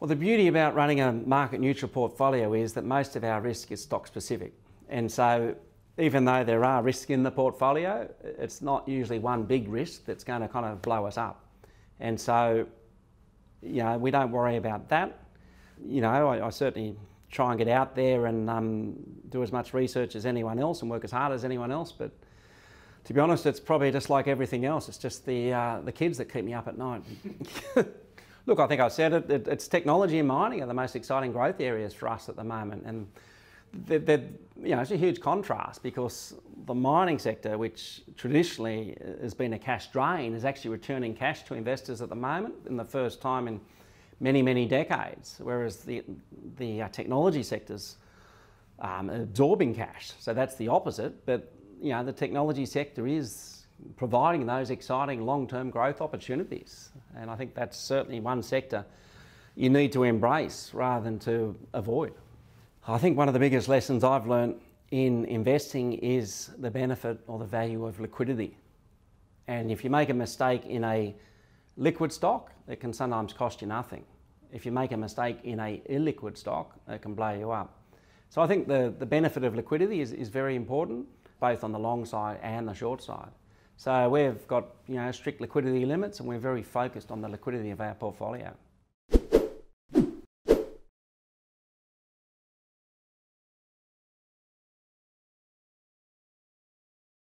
Well, the beauty about running a market neutral portfolio is that most of our risk is stock specific. And so even though there are risks in the portfolio, it's not usually one big risk that's going to kind of blow us up. And so, we don't worry about that. I certainly try and get out there and do as much research as anyone else and work as hard as anyone else. But to be honest, it's probably just like everything else. It's just the kids that keep me up at night. Look, I think I said it, it's technology and mining are the most exciting growth areas for us at the moment. And it's a huge contrast because the mining sector, which traditionally has been a cash drain, is actually returning cash to investors at the moment in the first time in many, many decades, whereas the technology sector's absorbing cash. So that's the opposite, but the technology sector is providing those exciting long-term growth opportunities. And I think that's certainly one sector you need to embrace rather than to avoid. I think one of the biggest lessons I've learned in investing is the benefit or the value of liquidity. And if you make a mistake in a liquid stock, it can sometimes cost you nothing. If you make a mistake in a illiquid stock, it can blow you up. So I think the benefit of liquidity is very important, both on the long side and the short side. So we've got strict liquidity limits and we're very focused on the liquidity of our portfolio.